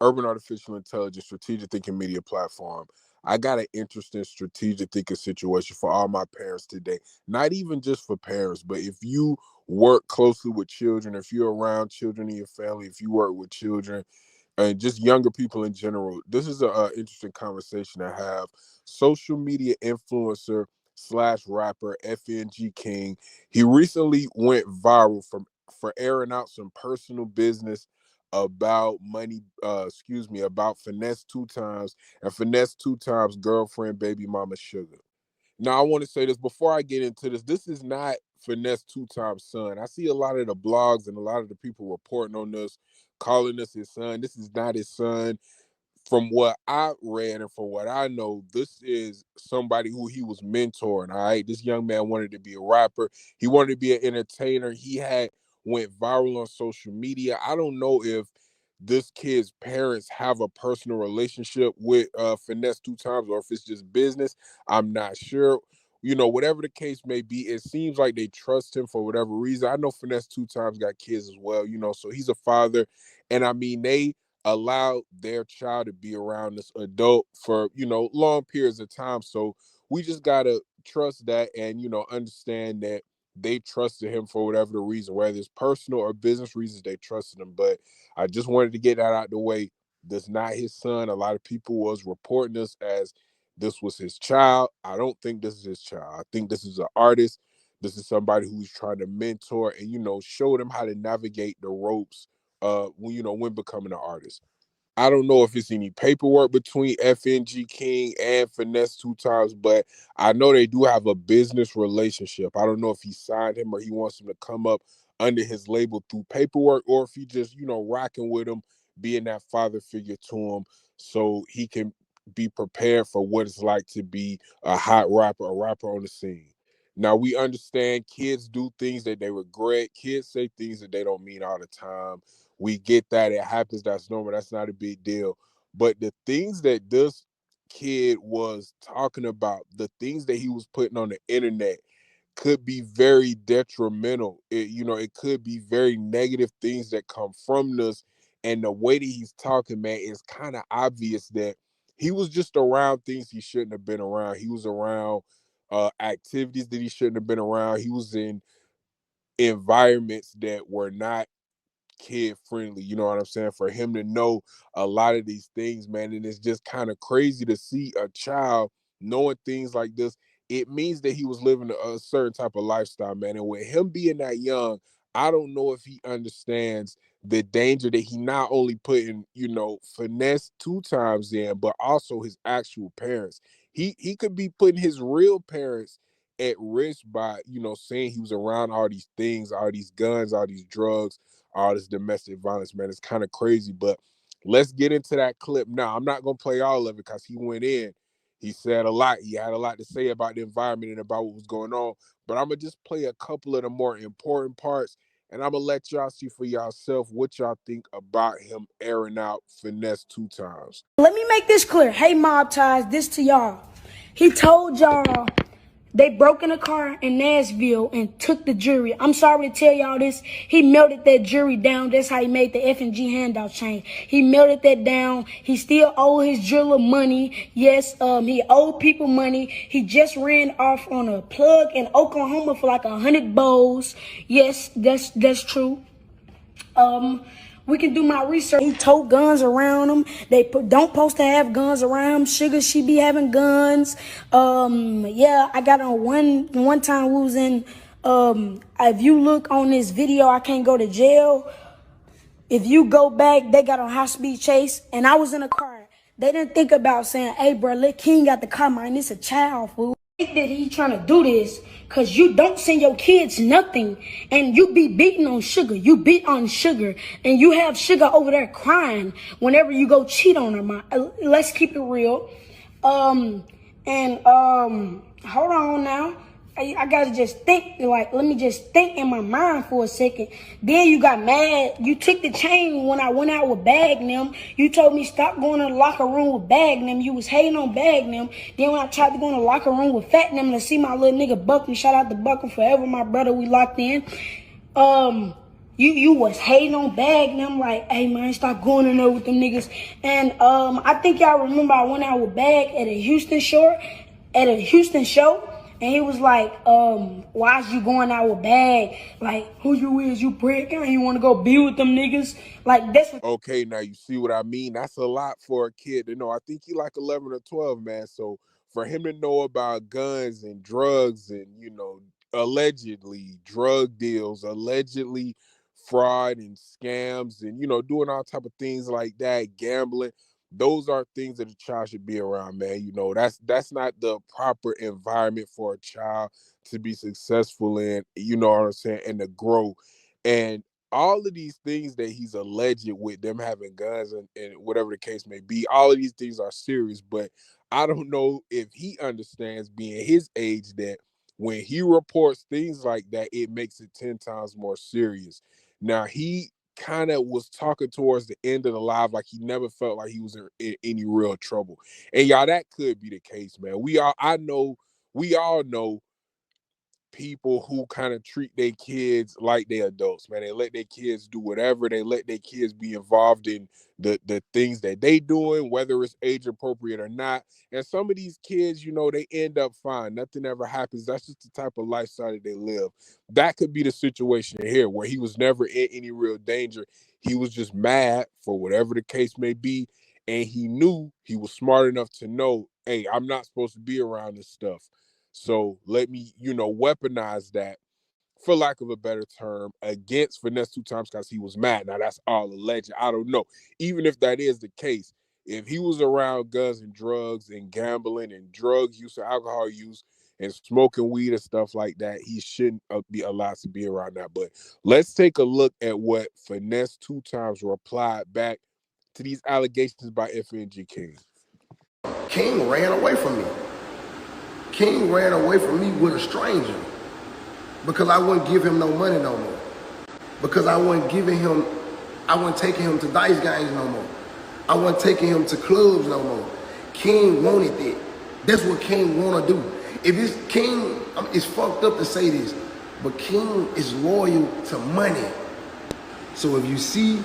Urban Artificial Intelligence Strategic Thinking Media Platform. I got an interesting strategic thinking situation for all my parents today. Not even just for parents, but if you work closely with children, if you're around children in your family, if you work with children, and just younger people in general, this is a interesting conversation to have. Social media influencer slash rapper FNG King. He recently went viral for airing out some personal business about money, about Finesse 2Tymes and Finesse 2Tymes girlfriend, baby mama Shugga. Now, I want to say this before I get into this. This is not Finesse 2Tymes son. I see a lot of the blogs and a lot of the people reporting on this, calling this his son. This is not his son. From what I read and from what I know, this is somebody who he was mentoring. All right, this young man wanted to be a rapper. He wanted to be an entertainer. He had went viral on social media. I don't know if this kid's parents have a personal relationship with Finesse 2Tymes or if it's just business. I'm not sure. Whatever the case may be, it seems like they trust him for whatever reason. I know Finesse 2Tymes got kids as well, so he's a father. And I mean, they allow their child to be around this adult for, long periods of time. So we just gotta trust that and, understand that they trusted him for whatever the reason, whether it's personal or business reasons, they trusted him. But I just wanted to get that out the way. That's not his son. A lot of people was reporting this as this was his child. I don't think this is his child. I think this is an artist. This is somebody who's trying to mentor and, show them how to navigate the ropes when becoming an artist. I don't know if it's any paperwork between FNG King and Finesse 2Tymes, but I know they do have a business relationship. I don't know if he signed him or he wants him to come up under his label through paperwork, or if he just, rocking with him, being that father figure to him so he can be prepared for what it's like to be a hot rapper, a rapper on the scene. Now, we understand kids do things that they regret. Kids say things that they don't mean all the time. We get that. It happens. That's normal. That's not a big deal. But the things that this kid was talking about, the things that he was putting on the internet could be very detrimental. It could be very negative things that come from this. And the way that he's talking, man, is kind of obvious that he was just around things he shouldn't have been around. He was around activities that he shouldn't have been around. He was in environments that were not kid friendly, you know what I'm saying? For him to know a lot of these things, man, and it's just kind of crazy to see a child knowing things like this. It means that he was living a certain type of lifestyle, man. And with him being that young, I don't know if he understands the danger that he not only putting, Finesse 2Tymes in, but also his actual parents. He could be putting his real parents at risk by, saying he was around all these things, all these guns, all these drugs, all this domestic violence, man. It's kind of crazy, but let's get into that clip now. I'm not going to play all of it because he went in. He said a lot. He had a lot to say about the environment and about what was going on, but I'm going to just play a couple of the more important parts, and I'm going to let y'all see for yourself what y'all think about him airing out Finesse 2Tymes. Let me make this clear. Hey, Mob Ties, this to y'all. He told y'all they broke in a car in Nashville and took the jewelry. I'm sorry to tell y'all this. He melted that jewelry down. That's how he made the FNG handout chain. He melted that down. He still owe his jeweler money. Yes, he owed people money. He just ran off on a plug in Oklahoma for like 100 bowls. Yes, that's true. We can do my research. He tote guns around him. Don't supposed to have guns around him. Shugga, she be having guns. Yeah, I got on one time we was in, if you look on this video, I can't go to jail. If you go back, they got on high speed chase and I was in a car. They didn't think about saying, hey bro, let King out the car, man, this a child, fool. That he trying to do this because you don't send your kids nothing and you be beating on Shugga. You beat on Shugga and you have Shugga over there crying whenever you go cheat on her, man. Let's keep it real. Hold on now. I gotta just think, like, let me just think in my mind for a second. Then you got mad. You took the chain when I went out with Bag them. You told me stop going to the locker room with Bag them. You was hating on Bag them. Then when I tried to go in the locker room with Fat them to see my little nigga Buckley, shout out to Buckley forever, my brother, we locked in. You was hating on Bag and I'm like, hey man, stop going in there with them niggas. And I think y'all remember I went out with Bag at a Houston show, and he was like, why is you going out with Bag? Like, who you is, you prick? And you wanna go be with them niggas? Like that's what. Okay, now you see what I mean. That's a lot for a kid to know. I think he like 11 or 12, man. So for him to know about guns and drugs and allegedly drug deals, allegedly fraud and scams, and doing all type of things like that, gambling. Those are things that a child should be around, man. That's not the proper environment for a child to be successful in. You know what I'm saying, and to grow. And all of these things that he's alleged with, them having guns and whatever the case may be, all of these things are serious. But I don't know if he understands, being his age, that when he reports things like that, it makes it 10 times more serious. Now, he kind of was talking towards the end of the live like he never felt like he was in any real trouble. And y'all, that could be the case, man. We all know people who kind of treat their kids like they adults, man. They let their kids do whatever. They let their kids be involved in the things that they doing, whether it's age appropriate or not. And some of these kids, they end up fine. Nothing ever happens. That's just the type of lifestyle that they live. That could be the situation here, where he was never in any real danger. He was just mad for whatever the case may be. And he knew, he was smart enough to know, hey, I'm not supposed to be around this stuff. So let me, weaponize that, for lack of a better term, against Finesse 2Tymes, because he was mad. Now, that's all alleged. I don't know. Even if that is the case, if he was around guns and drugs and gambling and drug use or alcohol use and smoking weed and stuff like that, he shouldn't be allowed to be around that. But let's take a look at what Finesse 2Tymes replied back to these allegations by FNG Kings. King ran away from me. King ran away from me with a stranger because I wouldn't give him no money no more. Because I wasn't taking him to dice games no more. I wasn't taking him to clubs no more. King wanted that. That's what King wanna do. If it's King, it's fucked up to say this, but King is loyal to money. So if you see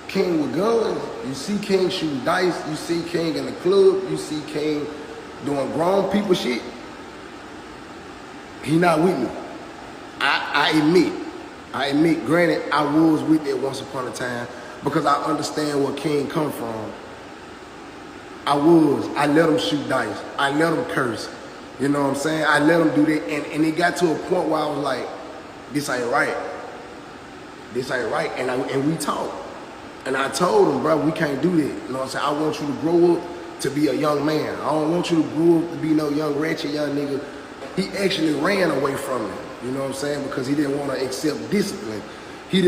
King with guns, you see King shooting dice, you see King in the club, you see King doing grown people shit, he not with me. I admit, granted, I was with it once upon a time because I understand where King come from. I let him shoot dice. I let him curse. You know what I'm saying? I let him do that. And it got to a point where I was like, this ain't right. This ain't right. And we talked. And I told him, bro, we can't do that. You know what I'm saying? I want you to grow up to be a young man. I don't want you to grow up to be no young, ratchet young nigga. He actually ran away from me. You know what I'm saying? Because he didn't want to accept discipline. And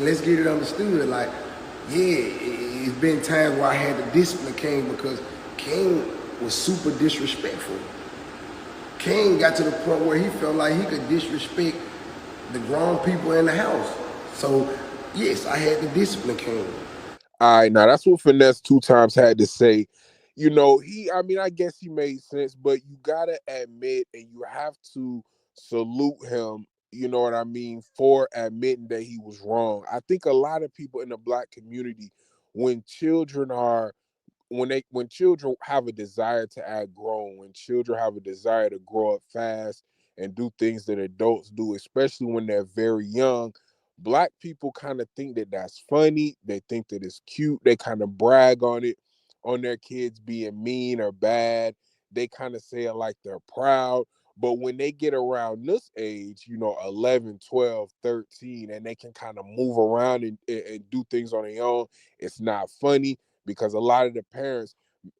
let's get it understood. Like, yeah, it's been times where I had to discipline King because King was super disrespectful. King got to the point where he felt like he could disrespect the grown people in the house. So, yes, I had to discipline King. All right, now that's what Finesse 2Tymes had to say. I guess he made sense, but you gotta admit and you have to salute him, you know what I mean, for admitting that he was wrong. I think a lot of people in the Black community, when children are when children have a desire to act grown, when children have a desire to grow up fast and do things that adults do, especially when they're very young, Black people kind of think that that's funny. They think that it's cute. They kind of brag on it, on their kids being mean or bad. They kind of say it like they're proud. But when they get around this age, 11, 12, 13, and they can kind of move around and do things on their own, it's not funny, because a lot of the parents,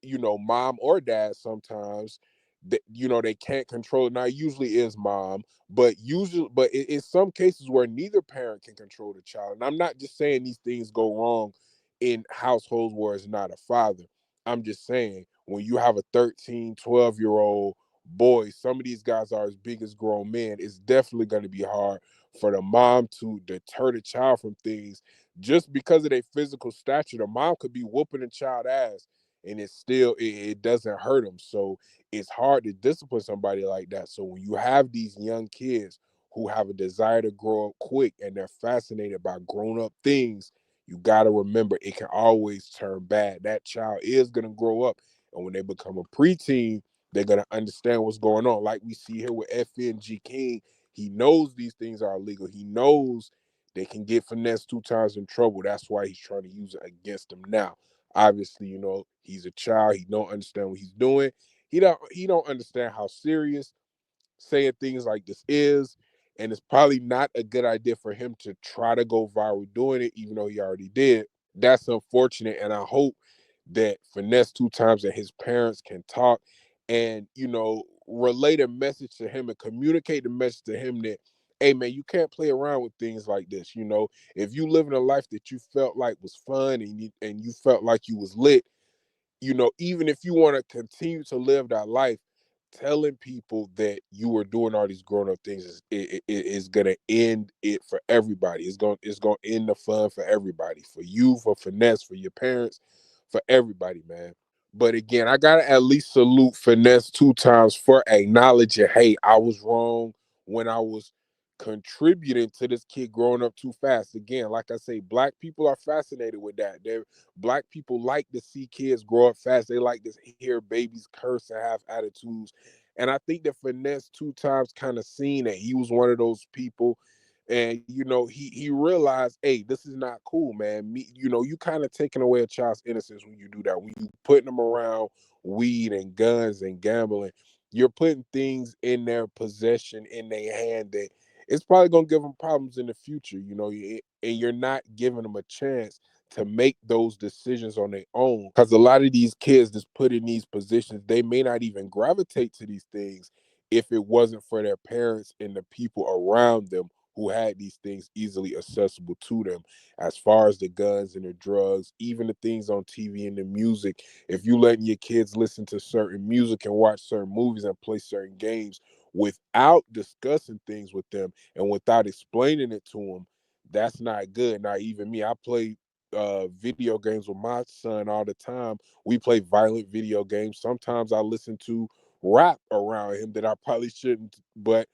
mom or dad sometimes, they can't control it. Now, it usually is mom, but in some cases where neither parent can control the child. And I'm not just saying these things go wrong in households where it's not a father. I'm just saying, when you have a 13, 12-year old boy, some of these guys are as big as grown men. It's definitely going to be hard for the mom to deter the child from things just because of their physical stature. The mom could be whooping the child ass and it doesn't hurt them. So it's hard to discipline somebody like that. So when you have these young kids who have a desire to grow up quick and they're fascinated by grown up things, you got to remember it can always turn bad. That child is going to grow up. And when they become a preteen, they're going to understand what's going on. Like we see here with FNG King, he knows these things are illegal. He knows they can get Finesse 2Tymes in trouble. That's why he's trying to use it against them now. Obviously, he's a child. He don't understand what he's doing. He don't understand how serious saying things like this is, and it's probably not a good idea for him to try to go viral doing it, even though he already did. That's unfortunate, and I hope that Finesse 2Tymes and his parents can talk and relate a message to him and communicate the message to him that, hey man, you can't play around with things like this. If you live in a life that you felt like was fun and you felt like you was lit, even if you want to continue to live that life, telling people that you were doing all these grown up things is gonna end it for everybody. It's gonna end the fun for everybody, for you, for Finesse, for your parents, for everybody, man. But again, I gotta at least salute Finesse 2Tymes for acknowledging, hey, I was wrong when I was contributing to this kid growing up too fast. Again, like I say, black people are fascinated with that. Black people like to see kids grow up fast. They like to hear babies curse and have attitudes. And I think that Finesse 2Tymes kind of seen that he was one of those people. And he realized, hey, this is not cool, man. You kind of taking away a child's innocence when you do that. When you putting them around weed and guns and gambling, you're putting things in their possession, in their hand, that it's probably gonna give them problems in the future. And you're not giving them a chance to make those decisions on their own, because a lot of these kids that's put in these positions, they may not even gravitate to these things if it wasn't for their parents and the people around them who had these things easily accessible to them. As far as the guns and the drugs, even the things on TV and the music, if you letting your kids listen to certain music and watch certain movies and play certain games without discussing things with them and without explaining it to them, that's not good. Now, even me, I play video games with my son all the time. We play violent video games. Sometimes I listen to rap around him that I probably shouldn't, but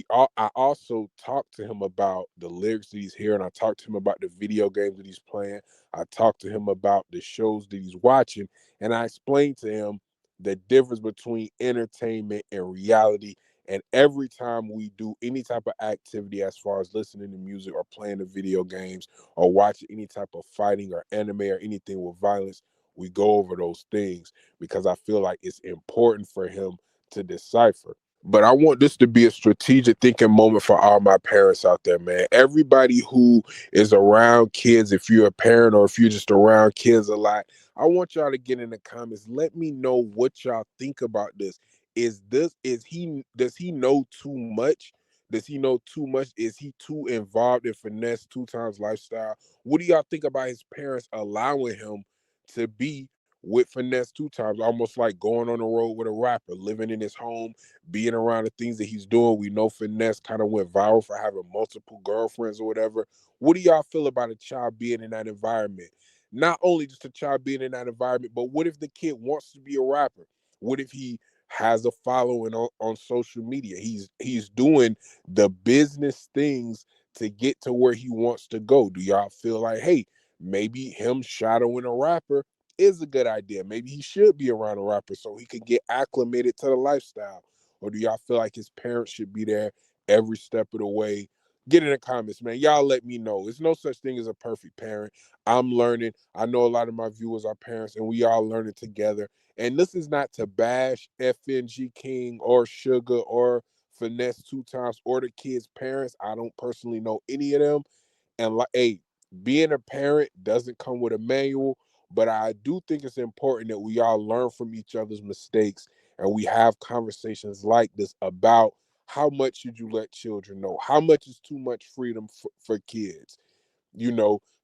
I also talk to him about the lyrics that he's hearing. I talk to him about the video games that he's playing. I talk to him about the shows that he's watching, and I explain to him the difference between entertainment and reality. And every time we do any type of activity, as far as listening to music or playing the video games or watching any type of fighting or anime or anything with violence, we go over those things because I feel like it's important for him to decipher. But I want this to be a strategic thinking moment for all my parents out there, man. Everybody who is around kids, if you're a parent or if you're just around kids a lot, I want y'all to get in the comments. Let me know what y'all think about this. Does he know too much? Does he know too much? Is he too involved in Finesse 2Tymes lifestyle? What do y'all think about his parents allowing him to be with Finesse 2Tymes, almost like going on the road with a rapper, living in his home, being around the things that he's doing? We know Finesse kind of went viral for having multiple girlfriends or whatever. What do y'all feel about a child being in that environment? Not only just a child being in that environment, but what if the kid wants to be a rapper? What if he has a following on social media? He's doing the business things to get to where he wants to go. Do y'all feel like, hey, maybe him shadowing a rapper is a good idea? Maybe he should be around a rapper so he could get acclimated to the lifestyle. Or do y'all feel like his parents should be there every step of the way? Get in the comments, man. Y'all let me know. There's no such thing as a perfect parent. I'm learning. I know a lot of my viewers are parents, and we all learning together. And this is not to bash FNG King or Shugga or Finesse 2Tymes or the kids' parents. I don't personally know any of them. And like, hey, being a parent doesn't come with a manual, but I do think it's important that we all learn from each other's mistakes and we have conversations like this about how much should you let children know? How much is too much freedom for kids?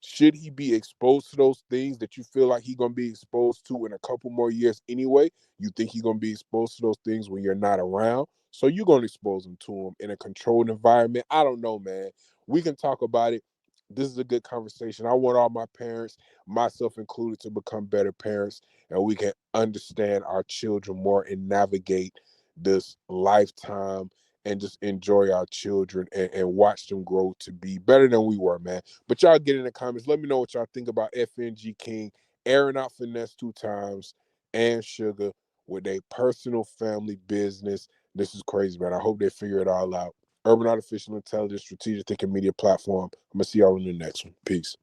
Should he be exposed to those things that you feel like he's gonna be exposed to in a couple more years anyway? You think he's gonna be exposed to those things when you're not around, so you're gonna expose him to them in a controlled environment? I don't know, man. We can talk about it. This is a good conversation. I want all my parents, myself included, to become better parents, and we can understand our children more and navigate this lifetime and just enjoy our children and watch them grow to be better than we were, man. But y'all get in the comments. Let me know what y'all think about FNG King airing out Finesse 2Tymes and Shugga with a personal family business. This is crazy, man. I hope they figure it all out. Urban Artificial Intelligence, Strategic Thinking Media Platform. I'm going to see y'all in the next one. Peace.